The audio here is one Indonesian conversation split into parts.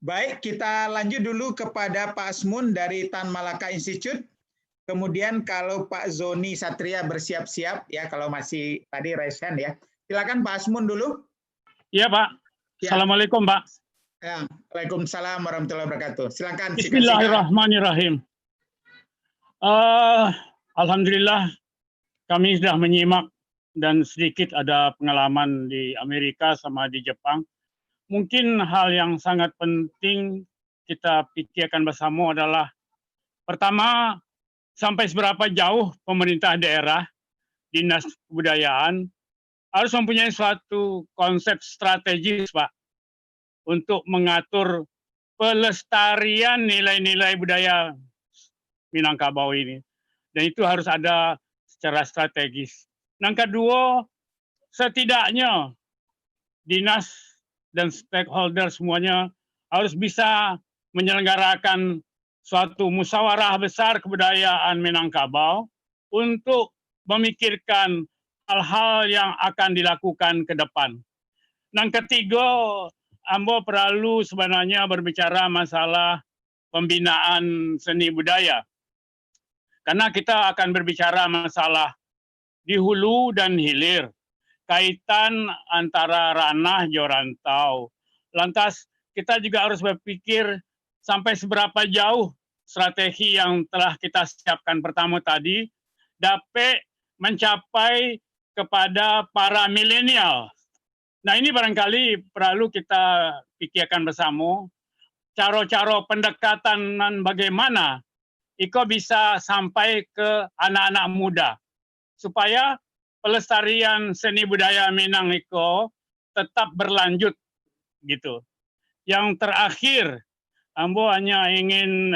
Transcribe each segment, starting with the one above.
Baik, kita lanjut dulu kepada Pak Asmun dari Tan Malaka Institute. Kemudian kalau Pak Zoni Satria bersiap-siap ya, kalau masih tadi raise hand ya. Silakan Pak Asmun dulu. Iya Pak. Ya. Assalamualaikum Pak. Ya. Waalaikumsalam warahmatullahi wabarakatuh. Silakan. Bismillahirrahmanirrahim. Alhamdulillah kami sudah menyimak dan sedikit ada pengalaman di Amerika sama di Jepang. Mungkin hal yang sangat penting kita pikirkan bersama adalah pertama, sampai seberapa jauh pemerintah daerah, dinas kebudayaan harus mempunyai suatu konsep strategis Pak untuk mengatur pelestarian nilai-nilai budaya Minangkabau ini. Dan itu harus ada secara strategis. Yang kedua, setidaknya dinas dan stakeholder semuanya harus bisa menyelenggarakan suatu musyawarah besar kebudayaan Minangkabau untuk memikirkan hal-hal yang akan dilakukan ke depan. Yang ketiga, Ambo perlu sebenarnya berbicara masalah pembinaan seni budaya. Karena kita akan berbicara masalah di hulu dan hilir, kaitan antara ranah jorantau. Lantas kita juga harus berpikir sampai seberapa jauh strategi yang telah kita siapkan pertama tadi dapat mencapai kepada para milenial. Nah ini barangkali perlu kita pikirkan bersama cara-cara pendekatan bagaimana Iko bisa sampai ke anak-anak muda supaya pelestarian seni budaya Minang Iko tetap berlanjut gitu. Yang terakhir, Ambo hanya ingin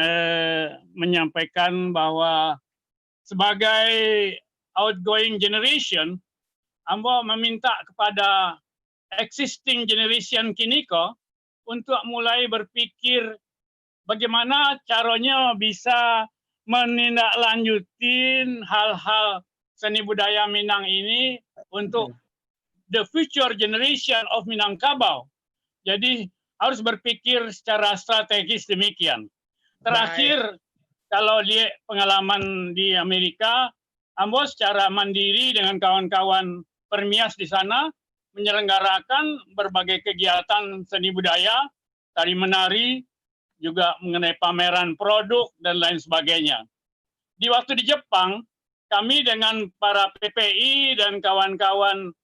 menyampaikan bahwa sebagai outgoing generation, Ambo meminta kepada existing generation kiniko untuk mulai berpikir bagaimana caranya bisa menindaklanjutin hal-hal seni budaya Minang ini untuk the future generation of Minangkabau. Jadi harus berpikir secara strategis demikian. Terakhir, kalau lihat pengalaman di Amerika, Ambo secara mandiri dengan kawan-kawan permias di sana menyelenggarakan berbagai kegiatan seni budaya, tari menari, juga mengenai pameran produk dan lain sebagainya. Di waktu di Jepang, kami dengan para PPI dan kawan-kawan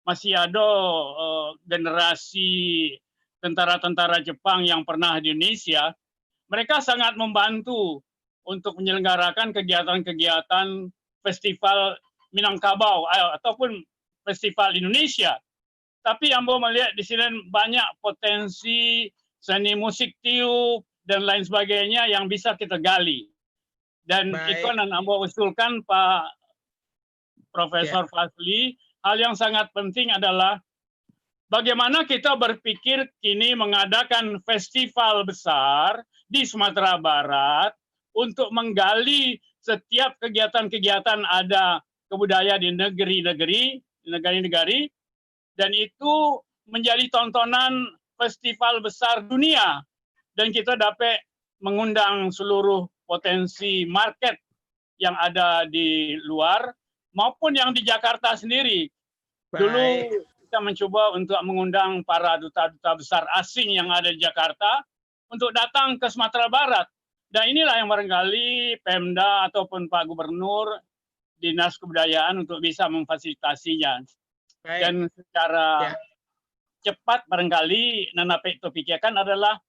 masih ada generasi tentara-tentara Jepang yang pernah di Indonesia, mereka sangat membantu untuk menyelenggarakan kegiatan-kegiatan festival Minangkabau ataupun festival Indonesia. Tapi Ambo melihat di sini banyak potensi seni musik tiup dan lain sebagainya yang bisa kita gali. Dan ikon dan Ambo usulkan Pak Profesor Fazli, hal yang sangat penting adalah bagaimana kita berpikir kini mengadakan festival besar di Sumatera Barat untuk menggali setiap kegiatan-kegiatan ada kebudayaan di negeri-negeri, negara-negara, dan itu menjadi tontonan festival besar dunia. Dan kita dapat mengundang seluruh potensi market yang ada di luar maupun yang di Jakarta sendiri. Dulu kita mencoba untuk mengundang para duta-duta besar asing yang ada di Jakarta untuk datang ke Sumatera Barat. Dan inilah yang barangkali Pemda ataupun Pak Gubernur, Dinas Kebudayaan untuk bisa memfasilitasinya. Dan secara cepat barangkali Nanape itu pikirkan adalah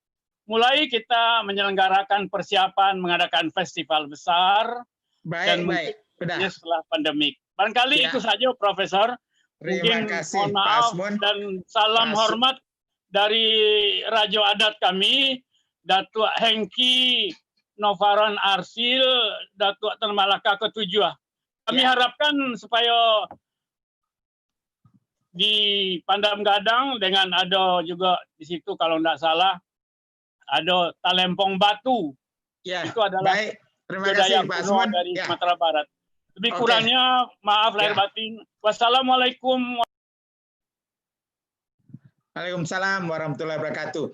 mulai kita menyelenggarakan persiapan mengadakan festival besar dan setelah pandemik. Barangkali itu saja Profesor. Mungkin mohon maaf dan salam hormat dari Raja Adat kami, Datuk Hengki Novaran Arsil, Datuk Tan Malaka ke-7. Kami harapkan supaya di Pandam Gadang dengan ada juga di situ kalau tidak salah ada Talempong Batu. Itu adalah budaya kuno dari Sumatera Barat. Lebih kurangnya maaf lahir batin. Wassalamualaikum. Waalaikumsalam warahmatullahi wabarakatuh.